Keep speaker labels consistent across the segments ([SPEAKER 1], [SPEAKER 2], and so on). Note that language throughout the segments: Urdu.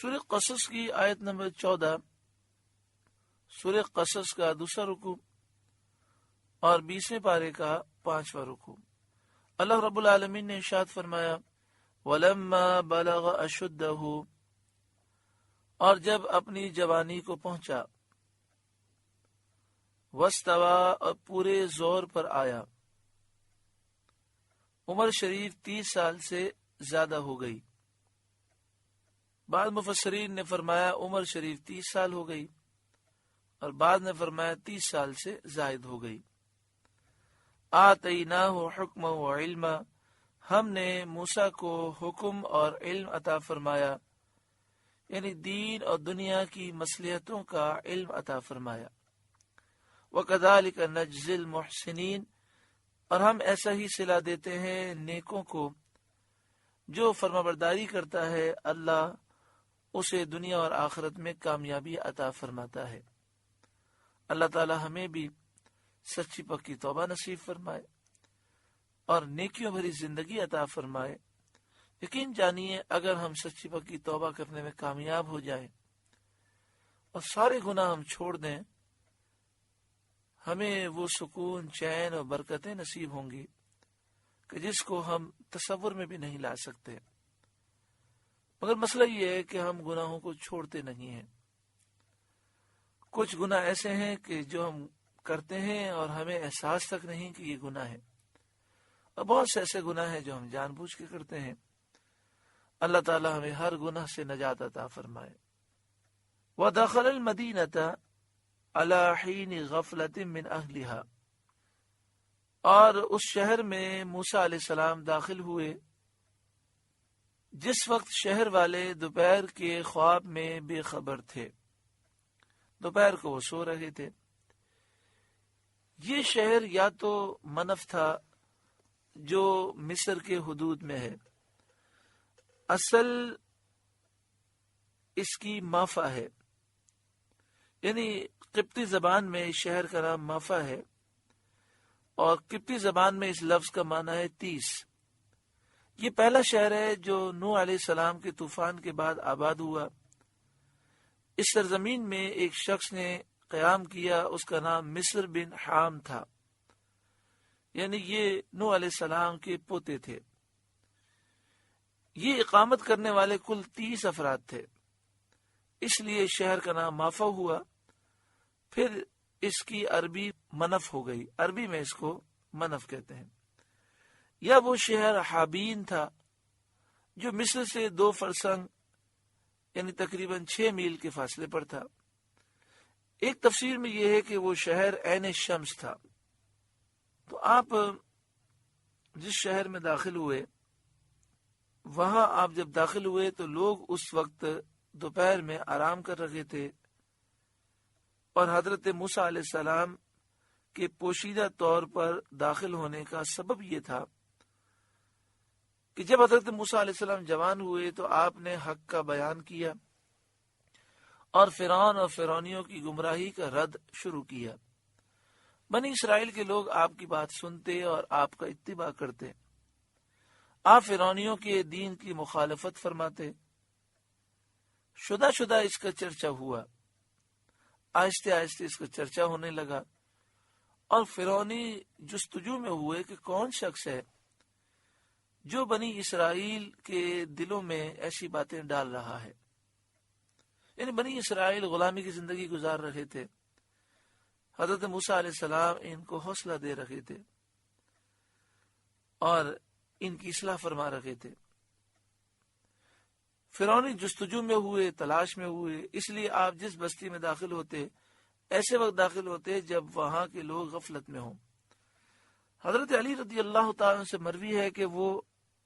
[SPEAKER 1] سورہ قصص کی آیت نمبر 14، سورہ قصص کا دوسرا رکوع اور 20ویں پارے کا 5واں رکوع۔ اللہ رب العالمین نے ارشاد فرمایا وَلَمَّا بَلَغَ أَشُدَّهُ، اور جب اپنی جوانی کو پہنچا، وَاسْتَوَىٰ، اور پورے زور پر آیا، عمر شریف 30 سال سے زیادہ ہو گئی۔ بعض مفسرین نے فرمایا عمر شریف 30 سال ہو گئی، اور بعض نے فرمایا 30 سال سے زائد ہو گئی۔ آتیناہ حکما و علما، ہم نے موسیٰ کو حکم اور علم عطا فرمایا، یعنی دین اور دنیا کی مصلحتوں کا علم عطا فرمایا۔ وَكَذَلِكَ نَجْزِي الْمُحْسِنِينَ، اور ہم ایسا ہی صلہ دیتے ہیں نیکوں کو، جو فرمانبرداری کرتا ہے اللہ اسے دنیا اور آخرت میں کامیابی عطا فرماتا ہے۔ اللہ تعالی ہمیں بھی سچی پکی توبہ نصیب فرمائے اور نیکیوں بھری زندگی عطا فرمائے۔ یقین جانیے اگر ہم سچی پکی توبہ کرنے میں کامیاب ہو جائیں اور سارے گناہ ہم چھوڑ دیں، ہمیں وہ سکون، چین اور برکتیں نصیب ہوں گی کہ جس کو ہم تصور میں بھی نہیں لا سکتے۔ مگر مسئلہ یہ ہے کہ ہم گناہوں کو چھوڑتے نہیں ہیں۔ کچھ گناہ ایسے ہیں کہ جو ہم کرتے ہیں اور ہمیں احساس تک نہیں کہ یہ گناہ ہے، اور بہت سے ایسے گناہ ہیں جو ہم جان بوجھ کے کرتے ہیں۔ اللہ تعالی ہمیں ہر گناہ سے نجات عطا فرمائے۔ وَدَخَلَ الْمَدِينَةَ عَلَى حِينِ غَفْلَةٍ مِّنْ أَهْلِهَا، اور اس شہر میں موسیٰ علیہ السلام داخل ہوئے جس وقت شہر والے دوپہر کے خواب میں بے خبر تھے۔ دوپہر کو وہ سو رہے تھے۔ یہ شہر یا تو منف تھا جو مصر کے حدود میں ہے، اصل اس کی مافا ہے، یعنی قبطی زبان میں اس شہر کا نام مافا ہے، اور قبطی زبان میں اس لفظ کا معنی ہے 30۔ یہ پہلا شہر ہے جو نوح علیہ السلام کے طوفان کے بعد آباد ہوا۔ اس سرزمین میں ایک شخص نے قیام کیا، اس کا نام مصر بن حام تھا، یعنی یہ نوح علیہ السلام کے پوتے تھے۔ یہ اقامت کرنے والے کل 30 افراد تھے، اس لیے شہر کا نام مافا ہوا۔ پھر اس کی عربی منف ہو گئی، عربی میں اس کو منف کہتے ہیں۔ یا وہ شہر حابین تھا جو مصر سے 2 فرسنگ یعنی تقریباً 6 میل کے فاصلے پر تھا۔ ایک تفسیر میں یہ ہے کہ وہ شہر عین شمس تھا۔ تو آپ جس شہر میں داخل ہوئے، وہاں آپ جب داخل ہوئے تو لوگ اس وقت دوپہر میں آرام کر رہے تھے، اور حضرت موسیٰ علیہ السلام کے پوشیدہ طور پر داخل ہونے کا سبب یہ تھا کہ جب حضرت موسیٰ علیہ السلام جوان ہوئے تو آپ نے حق کا بیان کیا اور فرعون اور فرعونیوں کی گمراہی کا رد شروع کیا۔ بنی اسرائیل کے لوگ آپ کی بات سنتے اور آپ کا اتباع کرتے۔ آپ فرعونیوں کے دین کی مخالفت فرماتے۔ شدہ اس کا چرچا ہوا، آہستہ آہستہ اس کا چرچا ہونے لگا، اور فرعونی جستجو میں ہوئے کہ کون شخص ہے جو بنی اسرائیل کے دلوں میں ایسی باتیں ڈال رہا ہے۔ یعنی بنی اسرائیل غلامی کی زندگی گزار رہے تھے، حضرت موسیٰ علیہ السلام ان کو حوصلہ دے رہے تھے اور ان کی اصلاح فرما رہے تھے۔ فرعونی جستجو میں ہوئے، تلاش میں ہوئے، اس لیے آپ جس بستی میں داخل ہوتے ایسے وقت داخل ہوتے جب وہاں کے لوگ غفلت میں ہوں۔ حضرت علی رضی اللہ تعالیٰ سے مروی ہے کہ وہ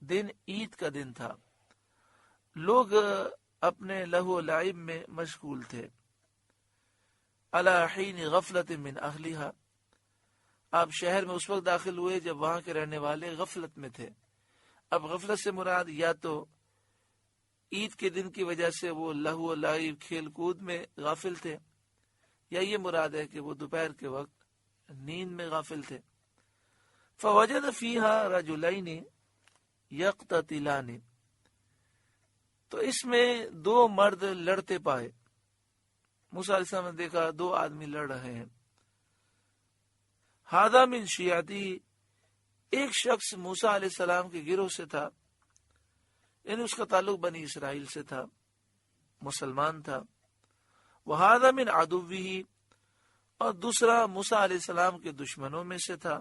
[SPEAKER 1] دن عید کا دن تھا، لوگ اپنے لہو و لعب میں مشغول تھے۔ علی حین غفلت من اہلہا، آپ شہر میں اس وقت داخل ہوئے جب وہاں کے رہنے والے غفلت میں تھے۔ اب غفلت سے مراد یا تو عید کے دن کی وجہ سے وہ لہو و لعب کھیل کود میں غافل تھے، یا یہ مراد ہے کہ وہ دوپہر کے وقت نیند میں غافل تھے۔ فوجد فیہا رجلین یقتتلان، تو اس میں 2 مرد لڑتے پائے. موسیٰ علیہ السلام نے دیکھا 2 آدمی لڑ رہے ہیں. ہذا من شیعتی، ایک شخص موسیٰ علیہ السلام کے گروہ سے تھا، یعنی اس کا تعلق بنی اسرائیل سے تھا، مسلمان تھا. وہذا من عدوہ، اور دوسرا موسیٰ علیہ السلام کے دشمنوں میں سے تھا،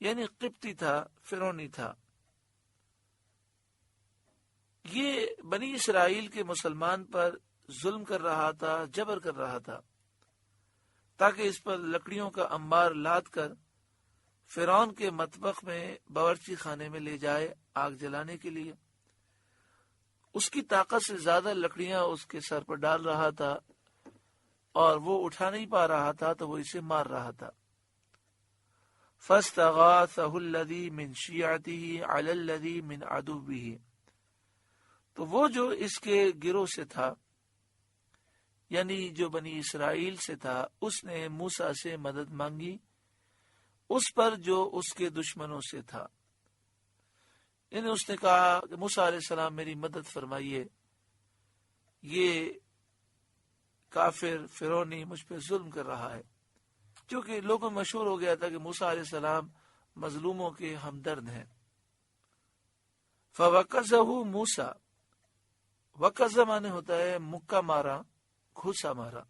[SPEAKER 1] یعنی قبطی تھا، فرعونی تھا. یہ بنی اسرائیل کے مسلمان پر ظلم کر رہا تھا، جبر کر رہا تھا، تاکہ اس پر لکڑیوں کا انبار لاد کر فرعون کے مطبخ میں باورچی خانے میں لے جائے آگ جلانے کے لیے. اس کی طاقت سے زیادہ لکڑیاں اس کے سر پر ڈال رہا تھا اور وہ اٹھا نہیں پا رہا تھا، تو وہ اسے مار رہا تھا. فاستغاثه الذي من شيعته على الذي من عدوه، تو وہ جو اس کے گروہ سے تھا، یعنی جو بنی اسرائیل سے تھا، اس نے موسیٰ سے مدد مانگی اس پر جو اس کے دشمنوں سے تھا. یعنی اس نے کہا کہ موسیٰ علیہ السلام میری مدد فرمائیے، یہ کافر فرعونی مجھ پہ ظلم کر رہا ہے. کیونکہ لوگوں میں مشہور ہو گیا تھا کہ موسیٰ علیہ السلام مظلوموں کے ہمدرد ہیں. فوقظہ موسیٰ، وقظہ مانے ہوتا ہے مکہ مارا، گھوسا مارا.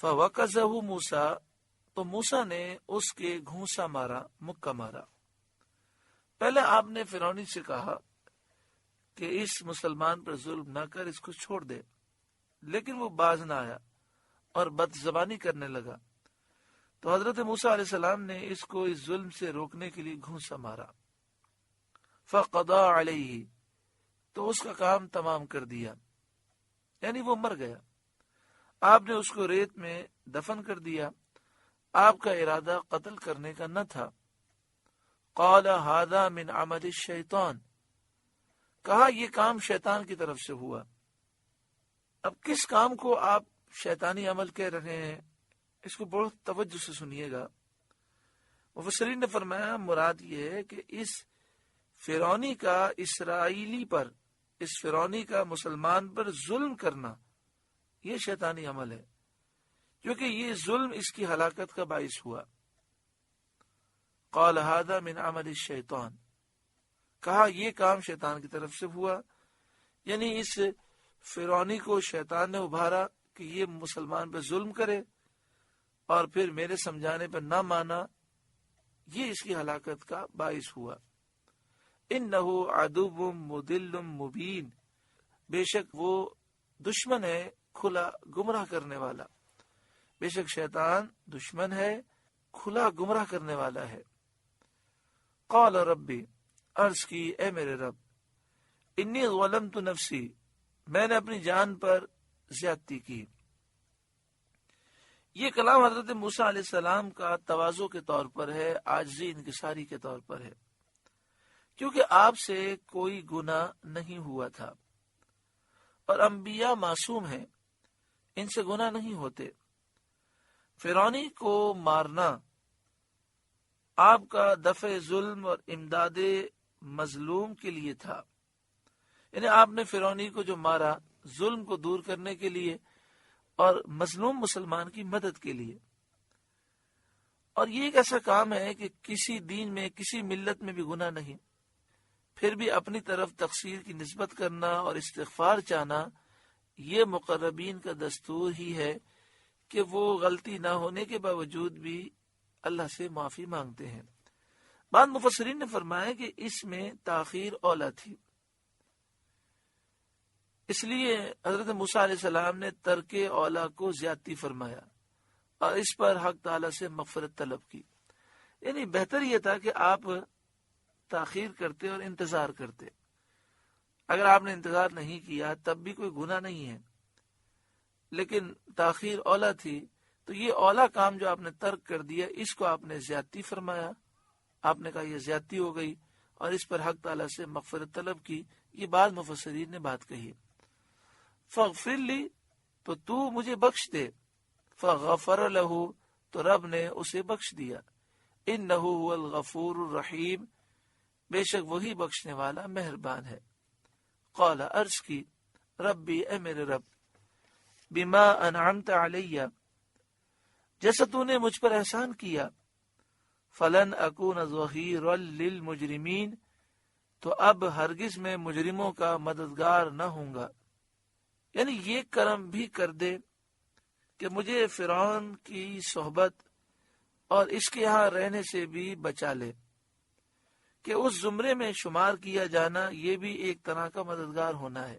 [SPEAKER 1] فوقظہ موسیٰ، تو موسیٰ نے اس کے گھونسا مارا، مکہ مارا. پہلے آپ نے فرعونی سے کہا کہ اس مسلمان پر ظلم نہ کر، اس کو چھوڑ دے، لیکن وہ باز نہ آیا اور بد زبانی کرنے لگا. تو حضرت موسیٰ علیہ السلام نے اس کو اس ظلم سے روکنے کے لیے گھونسا مارا. فقضى علیہ، تو اس کا کام تمام کر دیا، یعنی وہ مر گیا. آپ نے اس کو ریت میں دفن کر دیا. آپ کا ارادہ قتل کرنے کا نہ تھا. قال هذا من عمل الشیطان، کہا یہ کام شیطان کی طرف سے ہوا. اب کس کام کو آپ شیطانی عمل کہہ رہے ہیں، اس کو بہت توجہ سے سنیے گا. مفسرین نے فرمایا مراد یہ ہے کہ اس فرعونی کا اسرائیلی پر، اس فرعونی کا مسلمان پر ظلم کرنا، یہ شیطانی عمل ہے، کیونکہ یہ ظلم اس کی ہلاکت کا باعث ہوا. قال هذا من عمل الشیطان، کہا یہ کام شیطان کی طرف سے ہوا، یعنی اس فرعونی کو شیطان نے ابھارا کہ یہ مسلمان پہ ظلم کرے اور پھر میرے سمجھانے پر نہ مانا، یہ اس کی ہلاکت کا باعث ہوا. انہ عدو مضل مبین، بے شک وہ دشمن ہے کھلا گمراہ کرنے والا. بے شک شیطان دشمن ہے، کھلا گمراہ کرنے والا ہے. قال ربی، عرض کی اے میرے رب، انی ظلمت نفسی، میں نے اپنی جان پر زیادتی کی. یہ کلام حضرت موسیٰ علیہ السلام کا تواضع کے طور پر ہے، عاجزی انکساری کے طور پر ہے، کیونکہ آپ سے کوئی گناہ نہیں ہوا تھا اور انبیاء معصوم ہیں، ان سے گناہ نہیں ہوتے. فرعونی کو مارنا آپ کا دفع ظلم اور امداد مظلوم کے لیے تھا، یعنی آپ نے فرعونی کو جو مارا ظلم کو دور کرنے کے لیے اور مظلوم مسلمان کی مدد کے لیے. اور یہ ایک ایسا کام ہے کہ کسی دین میں، کسی ملت میں بھی گناہ نہیں، پھر بھی اپنی طرف تقصیر کی نسبت کرنا اور استغفار چاہنا، یہ مقربین کا دستور ہی ہے کہ وہ غلطی نہ ہونے کے باوجود بھی اللہ سے معافی مانگتے ہیں. بعض مفسرین نے فرمایا کہ اس میں تاخیر اولا تھی، اس لیے حضرت موسیٰ علیہ السلام نے ترک اولا کو زیادتی فرمایا اور اس پر حق تعالی سے مغفرت طلب کی. یعنی بہتر یہ تھا کہ آپ تاخیر کرتے اور انتظار کرتے. اگر آپ نے انتظار نہیں کیا تب بھی کوئی گناہ نہیں ہے، لیکن تاخیر اولا تھی، تو یہ اولا کام جو آپ نے ترک کر دیا، اس کو آپ نے زیادتی فرمایا. آپ نے کہا یہ زیادتی ہو گئی اور اس پر حق تعالی سے مغفرت طلب کی. یہ بعض مفسرین نے بات کہی. فاغفر لی، تو تو مجھے بخش دے. فغفر لہ، تو رب نے اسے بخش دیا. انہ هو الغفور الرحیم، بے شک وہی بخشنے والا مہربان ہے۔ قال عرض کی ربی اے میرے رب، بما انعمت علیہ جیسا تو نے مجھ پر احسان کیا، فلن اکون ظہیرا للمجرمین تو اب ہرگز میں مجرموں کا مددگار نہ ہوں گا۔ یعنی یہ کرم بھی کر دے کہ مجھے فرعون کی صحبت اور اس کے یہاں رہنے سے بھی بچا لے، کہ اس زمرے میں شمار کیا جانا یہ بھی ایک طرح کا مددگار ہونا ہے،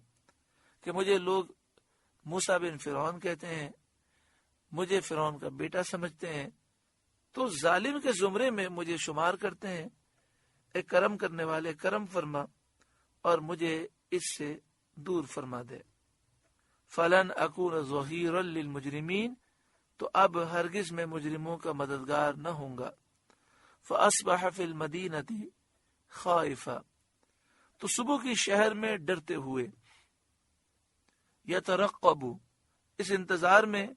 [SPEAKER 1] کہ مجھے لوگ موسیٰ بن فرعون کہتے ہیں، مجھے فرعون کا بیٹا سمجھتے ہیں، تو ظالم کے زمرے میں مجھے شمار کرتے ہیں۔ اے کرم کرنے والے کرم فرما اور مجھے اس سے دور فرما دے۔ فلن اکون ظہیرا للمجرمین تو اب ہرگز میں مجرموں کا مددگار نہ ہوں گا۔ فاصبح فی المدینۃ خائفا تو صبح کی شہر میں ڈرتے ہوئے، یترقب اس انتظار میں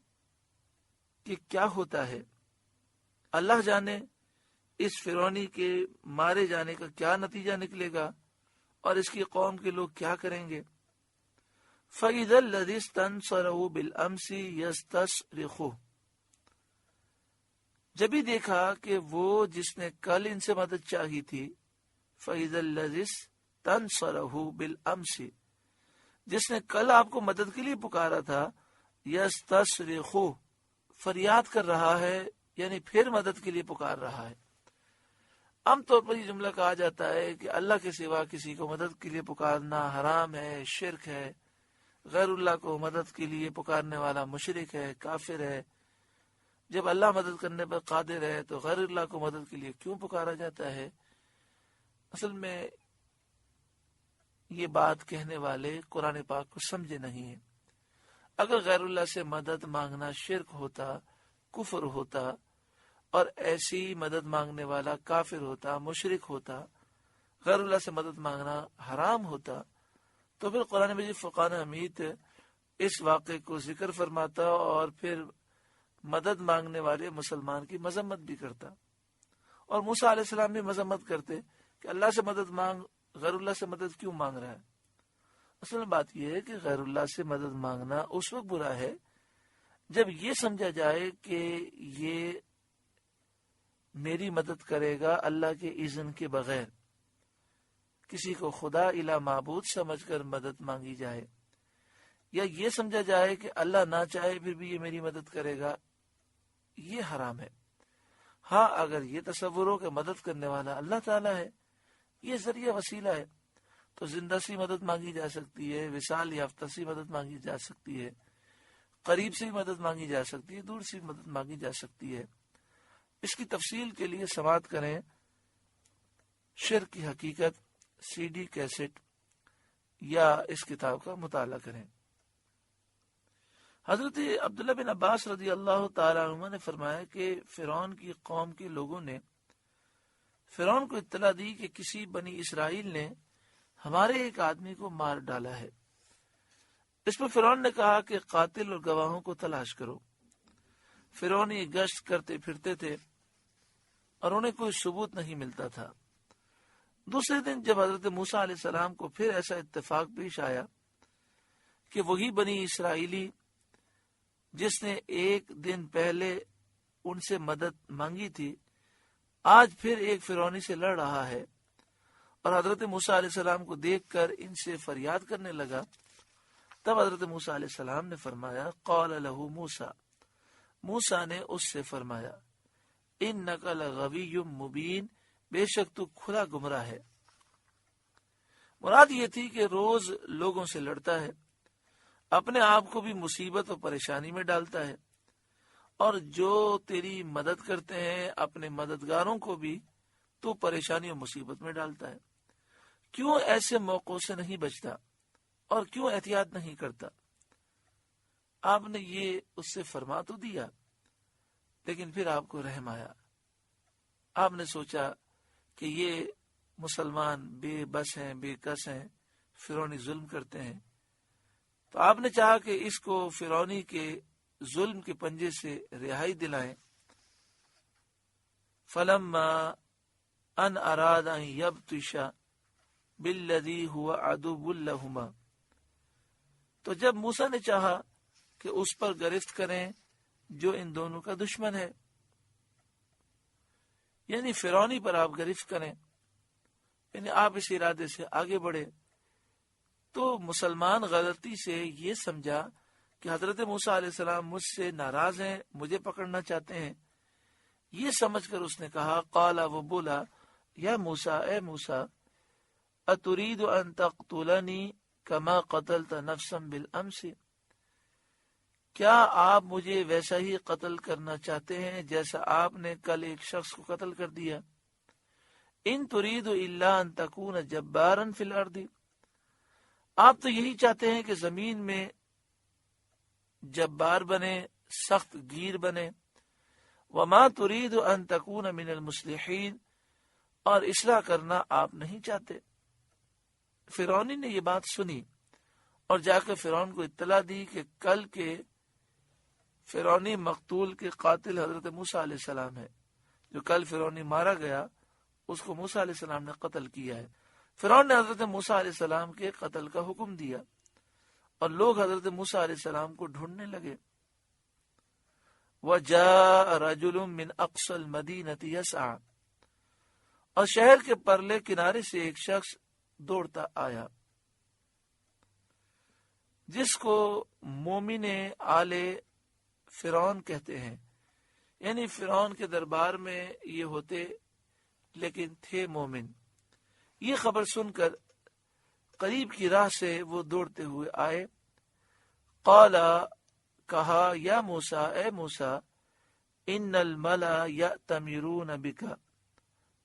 [SPEAKER 1] کہ کیا ہوتا ہے، اللہ جانے اس فرعونی کے مارے جانے کا کیا نتیجہ نکلے گا اور اس کی قوم کے لوگ کیا کریں گے۔ فَإِذَا الَّذِي اسْتَنصَرَهُ بِالْأَمْسِ يَسْتَصْرِخُهُ جب ہی دیکھا کہ وہ جس نے کل ان سے مدد چاہی تھی، فَإِذَا الَّذِي اسْتَنصَرَهُ بِالْأَمْسِ جس نے کل آپ کو مدد کے لیے پکارا تھا، يَسْتَصْرِخُهُ فریاد کر رہا ہے، یعنی پھر مدد کے لیے پکار رہا ہے۔ عام طور پر یہ جملہ کہا جاتا ہے کہ اللہ کے سوا کسی کو مدد کے لیے پکارنا حرام ہے، شرک ہے، غیر اللہ کو مدد کے لیے پکارنے والا مشرک ہے، کافر ہے۔ جب اللہ مدد کرنے پر قادر ہے تو غیر اللہ کو مدد کے لیے کیوں پکارا جاتا ہے؟ اصل میں یہ بات کہنے والے قرآن پاک کو سمجھے نہیں ہیں۔ اگر غیر اللہ سے مدد مانگنا شرک ہوتا، کفر ہوتا، اور ایسی مدد مانگنے والا کافر ہوتا، مشرک ہوتا، غیر اللہ سے مدد مانگنا حرام ہوتا، تو پھر قرآن مجید فرقان حمید اس واقعے کو ذکر فرماتا اور پھر مدد مانگنے والے مسلمان کی مذمت بھی کرتا، اور موسیٰ علیہ السلام بھی مذمت کرتے کہ اللہ سے مدد مانگ، غیر اللہ سے مدد کیوں مانگ رہا ہے۔ اصل بات یہ ہے کہ غیر اللہ سے مدد مانگنا اس وقت برا ہے جب یہ سمجھا جائے کہ یہ میری مدد کرے گا اللہ کے اذن کے بغیر، کسی کو خدا الہ معبود سمجھ کر مدد مانگی جائے، یا یہ سمجھا جائے کہ اللہ نہ چاہے پھر بھی یہ میری مدد کرے گا، یہ حرام ہے۔ ہاں اگر یہ تصور ہو کہ مدد کرنے والا اللہ تعالیٰ ہے، یہ ذریعہ وسیلہ ہے، تو زندہ سی مدد مانگی جا سکتی ہے، وصال یافتہ سی مدد مانگی جا سکتی ہے، قریب سے مدد مانگی جا سکتی ہے، دور سے مدد مانگی جا سکتی ہے۔ اس کی تفصیل کے لیے سماعت کریں شرک کی حقیقت CD کیسٹ یا اس کتاب کا مطالعہ کریں۔ حضرت عبداللہ بن عباس رضی اللہ تعالی عنہ نے فرمایا کہ فرعون کی قوم کے لوگوں نے فرعون کو اطلاع دی کہ کسی بنی اسرائیل نے ہمارے ایک آدمی کو مار ڈالا ہے۔ اس پر فرعون نے کہا کہ قاتل اور گواہوں کو تلاش کرو۔ فرعونی گشت کرتے پھرتے تھے اور انہیں کوئی ثبوت نہیں ملتا تھا۔ دوسرے دن جب حضرت موسیٰ علیہ السلام کو پھر ایسا اتفاق پیش آیا کہ وہی بنی اسرائیلی جس نے ایک دن پہلے ان سے مدد مانگی تھی، آج پھر ایک فرعونی سے لڑ رہا ہے، اور حضرت موسیٰ علیہ السلام کو دیکھ کر ان سے فریاد کرنے لگا، تب حضرت موسیٰ علیہ السلام نے فرمایا، قال لہ موسیٰ، موسیٰ نے اس سے فرمایا، انک لغوی مبین، بے شک تو کھلا گمراہ ہے۔ مراد یہ تھی کہ روز لوگوں سے لڑتا ہے، اپنے آپ کو بھی مصیبت اور پریشانی میں ڈالتا ہے، اور جو تیری مدد کرتے ہیں اپنے مددگاروں کو بھی تو پریشانی اور مصیبت میں ڈالتا ہے۔ کیوں ایسے موقعوں سے نہیں بچتا اور کیوں احتیاط نہیں کرتا؟ آپ نے یہ اس سے فرما تو دیا، لیکن پھر آپ کو رحم آیا۔ آپ نے سوچا کہ یہ مسلمان بے بس ہیں، بے کس ہیں، فرعونی ظلم کرتے ہیں، تو آپ نے چاہا کہ اس کو فرعونی کے ظلم کے پنجے سے رہائی دلائیں۔ فلما ان اراد ان یبطش بالذی هو عدو لہما، تو جب موسیٰ نے چاہا کہ اس پر گرفت کریں جو ان دونوں کا دشمن ہے، یعنی فرعونی پر آپ گرفت کریں، یعنی آپ اس ارادے سے آگے بڑھے، تو مسلمان غلطی سے یہ سمجھا کہ حضرت موسیٰ علیہ السلام مجھ سے ناراض ہیں، مجھے پکڑنا چاہتے ہیں۔ یہ سمجھ کر اس نے کہا، قالا، وہ بولا، یا موسیٰ، اے موسیٰ، اترید ان تقتلنی کما قتلت نفسا بالامس، کیا آپ مجھے ویسا ہی قتل کرنا چاہتے ہیں جیسا آپ نے کل ایک شخص کو قتل کر دیا؟ ان ترید الا ان تکون جبارا فی الارض، آپ تو یہی چاہتے ہیں کہ زمین میں جبار بنے، سخت گیر بنے۔ وما ترید ان تکون من المصلحین، اور اصلاح کرنا آپ نہیں چاہتے۔ فرعونی نے یہ بات سنی اور جا کر فرعون کو اطلاع دی کہ کل کے فرعونی مقتول کے قاتل حضرت موسیٰ علیہ السلام ہے، جو کل فرعونی مارا گیا اس کو موسیٰ علیہ السلام نے قتل کیا ہے۔ فرعون نے حضرت موسیٰ علیہ السلام کے قتل کا حکم دیا اور لوگ حضرت موسیٰ علیہ السلام کو ڈھونڈنے لگے۔ وَجَاءَ رَجُلٌ مِّنْ أَقْصَى الْمَدِينَةِ يَسْعَى، اور شہر کے پرلے کنارے سے ایک شخص دوڑتا آیا، جس کو مومن آل فرعون کہتے ہیں، یعنی فرعون کے دربار میں یہ ہوتے لیکن تھے مومن۔ یہ خبر سن کر قریب کی راہ سے وہ دوڑتے ہوئے آئے۔ قالا، کہا، یا موسیٰ، اے موسیٰ، ان الملا یأتمرون بک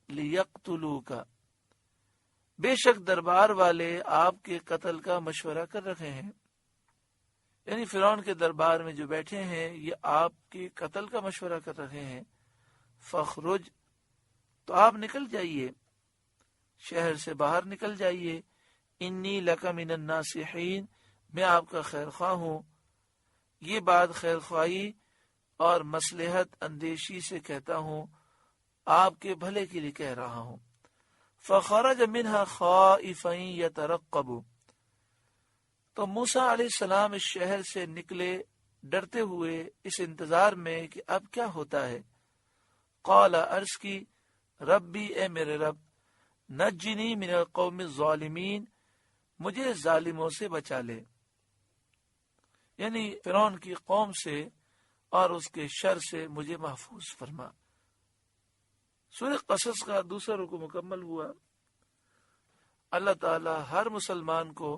[SPEAKER 1] لیقتلوک، بے شک دربار والے آپ کے قتل کا مشورہ کر رہے ہیں، یعنی فرعون کے دربار میں جو بیٹھے ہیں یہ آپ کے قتل کا مشورہ کر رہے ہیں۔ فخرج، تو آپ نکل جائیے، شہر سے باہر نکل جائیے۔ انی لک من الناصحین، میں آپ کا خیر خواہ ہوں۔ یہ بات خیر خواہی اور مصلحت اندیشی سے کہتا ہوں، آپ کے بھلے کے لیے کہہ رہا ہوں۔ فخرج منها خائفا یترقب، تو موسیٰ علیہ السلام اس شہر سے نکلے ڈرتے ہوئے، اس انتظار میں کہ اب کیا ہوتا ہے۔ قال، عرض کی، ربی، اے میرے رب، نجنی من القوم الظالمین، مجھے ظالموں سے بچا لے، یعنی فرعون کی قوم سے اور اس کے شر سے مجھے محفوظ فرما۔ سورہ قصص کا دوسرا رکوع مکمل ہوا۔ اللہ تعالی ہر مسلمان کو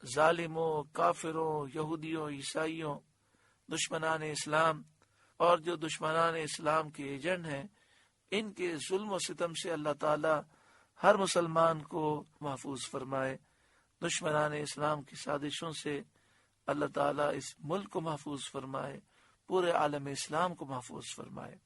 [SPEAKER 1] ظالموں، کافروں، یہودیوں، عیسائیوں، دشمنان اسلام اور جو دشمنان اسلام کے ایجنٹ ہیں، ان کے ظلم و ستم سے اللہ تعالی ہر مسلمان کو محفوظ فرمائے۔ دشمنان اسلام کی سازشوں سے اللہ تعالی اس ملک کو محفوظ فرمائے، پورے عالم اسلام کو محفوظ فرمائے۔